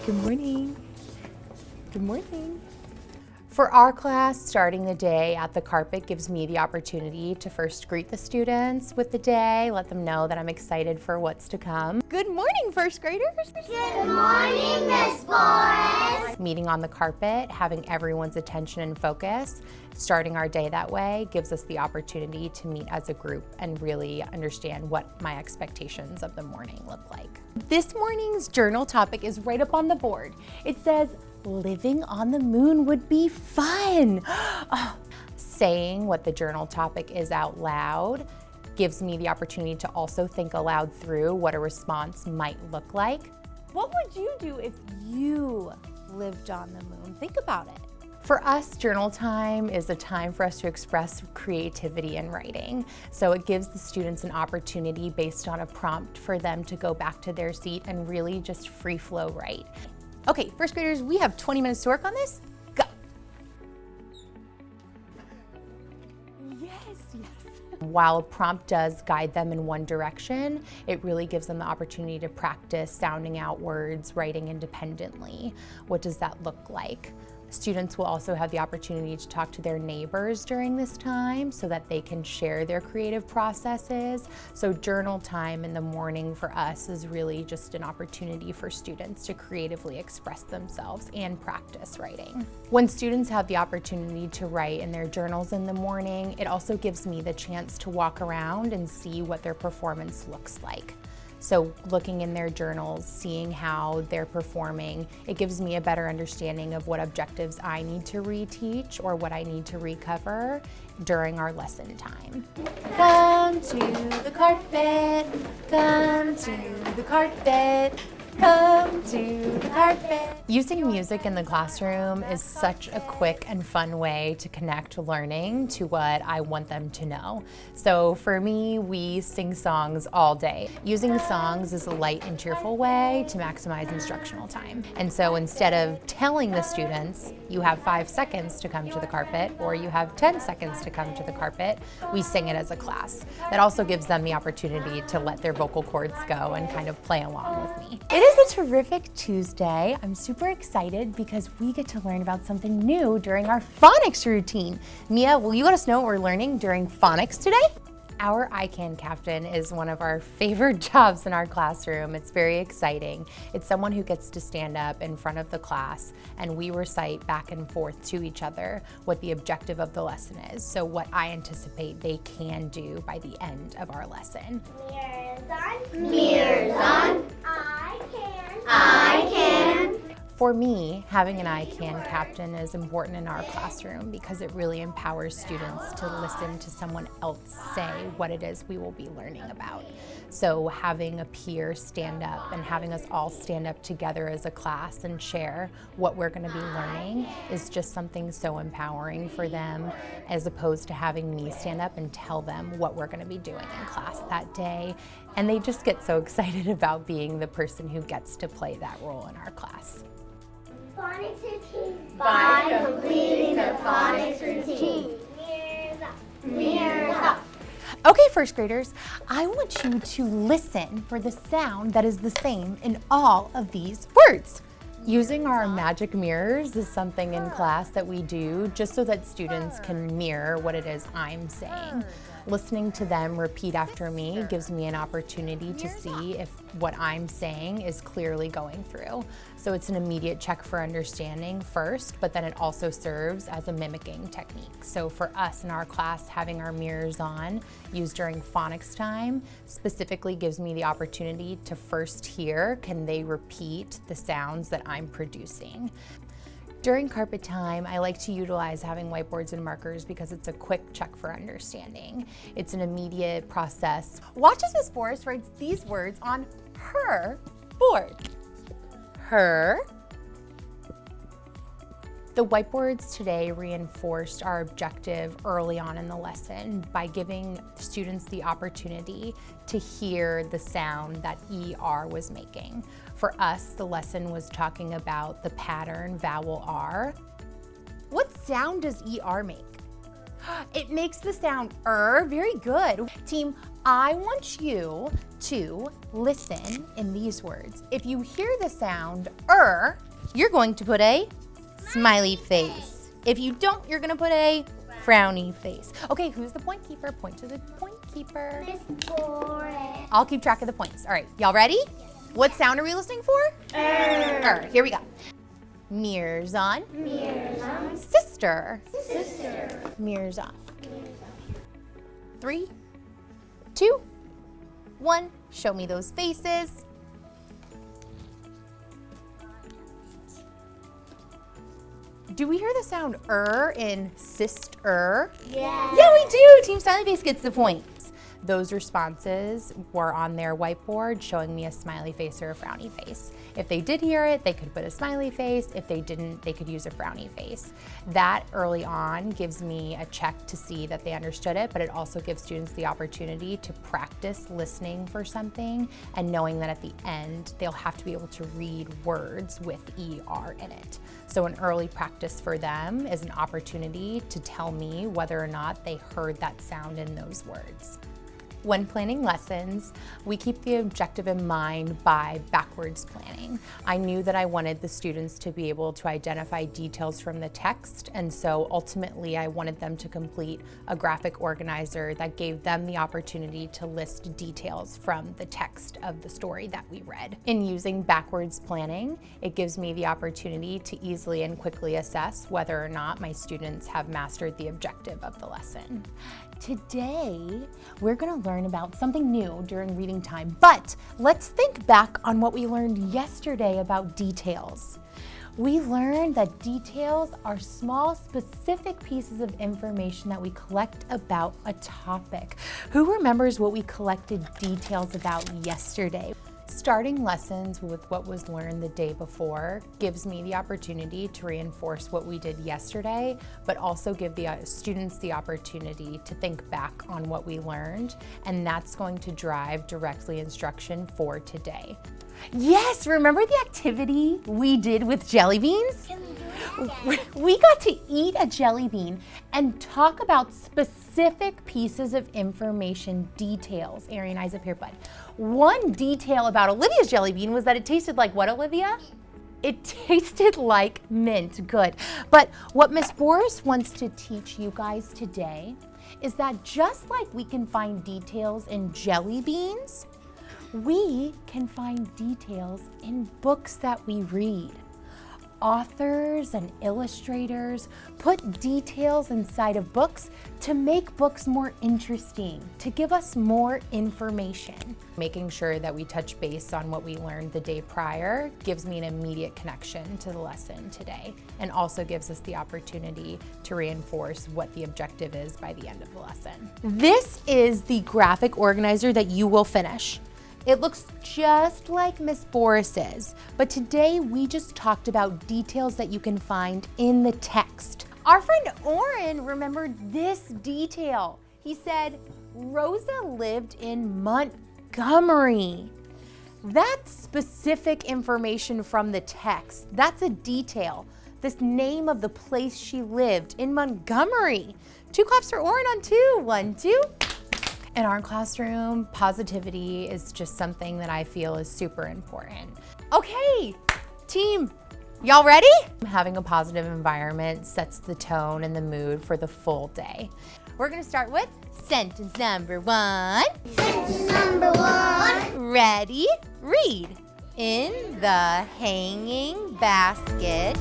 Good morning. Good morning. For our class, starting the day at the carpet gives me the opportunity to first greet the students with the day, let them know that I'm excited for what's to come. Good morning, first graders. Good morning, Miss Borris. Meeting on the carpet, having everyone's attention and focus, starting our day that way gives us the opportunity to meet as a group and really understand what my expectations of the morning look like. This morning's journal topic is right up on the board. It says, living on the moon would be fun. Oh, saying what the journal topic is out loud gives me the opportunity to also think aloud through what a response might look like. What would you do if you lived on the moon? Think about it. For us, journal time is a time for us to express creativity in writing. So it gives the students an opportunity based on a prompt for them to go back to their seat and really just free flow write. Okay, first graders, we have 20 minutes to work on this. Go. Yes. While a prompt does guide them in one direction, it really gives them the opportunity to practice sounding out words, writing independently. What does that look like? Students will also have the opportunity to talk to their neighbors during this time so that they can share their creative processes. So journal time in the morning for us is really just an opportunity for students to creatively express themselves and practice writing. When students have the opportunity to write in their journals in the morning, it also gives me the chance to walk around and see what their performance looks like. So looking in their journals, seeing how they're performing, it gives me a better understanding of what objectives I need to reteach or what I need to recover during our lesson time. Come to the carpet, come to the carpet, come to the carpet. Using music in the classroom is such a quick and fun way to connect learning to what I want them to know. So for me, we sing songs all day. Using the songs is a light and cheerful way to maximize instructional time. And so instead of telling the students, you have 5 seconds to come to the carpet, or you have 10 seconds to come to the carpet, we sing it as a class. That also gives them the opportunity to let their vocal cords go and kind of play along with me. It is a terrific Tuesday. I'm super excited because we get to learn about something new during our phonics routine. Mia, will you let us know what we're learning during phonics today? Our ICAN captain is one of our favorite jobs in our classroom. It's very exciting. It's someone who gets to stand up in front of the class and we recite back and forth to each other what the objective of the lesson is. So what I anticipate they can do by the end of our lesson. Mirrors on. Mirrors on. I can. For me, having an ICAN captain is important in our classroom because it really empowers students to listen to someone else say what it is we will be learning about. So having a peer stand up and having us all stand up together as a class and share what we're going to be learning is just something so empowering for them, as opposed to having me stand up and tell them what we're going to be doing in class that day. And they just get so excited about being the person who gets to play that role in our class. Phonics routine. By completing the phonics routine. Mirrors up. Mirrors up. Okay, first graders, I want you to listen for the sound that is the same in all of these words. Using our magic mirrors is something in class that we do just so that students can mirror what it is I'm saying. Listening to them repeat after me gives me an opportunity to see if what I'm saying is clearly going through. So it's an immediate check for understanding first, but then it also serves as a mimicking technique. So for us in our class, having our mirrors on, used during phonics time, specifically gives me the opportunity to first hear, can they repeat the sounds that I'm producing? During carpet time, I like to utilize having whiteboards and markers because it's a quick check for understanding. It's an immediate process. Watch as Miss Borris writes these words on her board. Her. The whiteboards today reinforced our objective early on in the lesson by giving students the opportunity to hear the sound that ER was making. For us, the lesson was talking about the pattern vowel R. What sound does ER make? It makes the sound very good. Team, I want you to listen in these words. If you hear the sound you're going to put a smiley face. If you don't, you're gonna put a frowny face. Okay, who's the point keeper? Point to the point keeper. Miss Borris. I'll keep track of the points. All right, y'all ready? What sound are we listening for? Here we go. Mirrors on. Mirrors on. Sister. Sister. Mirrors off. 3, 2, 1. Show me those faces. Do we hear the sound in sister? Yeah. Yeah, we do. Team Smiley Face gets the points. Those responses were on their whiteboard showing me a smiley face or a frowny face. If they did hear it, they could put a smiley face. If they didn't, they could use a frowny face. That early on gives me a check to see that they understood it, but it also gives students the opportunity to practice listening for something and knowing that at the end, they'll have to be able to read words with ER in it. So an early practice for them is an opportunity to tell me whether or not they heard that sound in those words. When planning lessons, we keep the objective in mind by backwards planning. I knew that I wanted the students to be able to identify details from the text, and so ultimately I wanted them to complete a graphic organizer that gave them the opportunity to list details from the text of the story that we read. In using backwards planning, it gives me the opportunity to easily and quickly assess whether or not my students have mastered the objective of the lesson. Today, we're gonna learn about something new during reading time, but let's think back on what we learned yesterday about details. We learned that details are small, specific pieces of information that we collect about a topic. Who remembers what we collected details about yesterday? Starting lessons with what was learned the day before gives me the opportunity to reinforce what we did yesterday, but also give the students the opportunity to think back on what we learned, and that's going to drive directly instruction for today. Yes, remember the activity we did with jelly beans? We got to eat a jelly bean and talk about specific pieces of information, details. Arian, eyes up here, bud. One detail about Olivia's jelly bean was that it tasted like what, Olivia? It tasted like mint, good. But what Miss Borris wants to teach you guys today is that just like we can find details in jelly beans, we can find details in books that we read. Authors and illustrators put details inside of books to make books more interesting, to give us more information. Making sure that we touch base on what we learned the day prior gives me an immediate connection to the lesson today, and also gives us the opportunity to reinforce what the objective is by the end of the lesson. This is the graphic organizer that you will finish. It looks just like Miss Borris's, but today we just talked about details that you can find in the text. Our friend Oren remembered this detail. He said, Rosa lived in Montgomery. That's specific information from the text. That's a detail. This name of the place she lived in Montgomery. 2 claps for Oren on 2. 1, 2. In our classroom, positivity is just something that I feel is super important. Okay, team, y'all ready? Having a positive environment sets the tone and the mood for the full day. We're gonna start with sentence number 1. Sentence number 1. Ready? Read. In the hanging basket,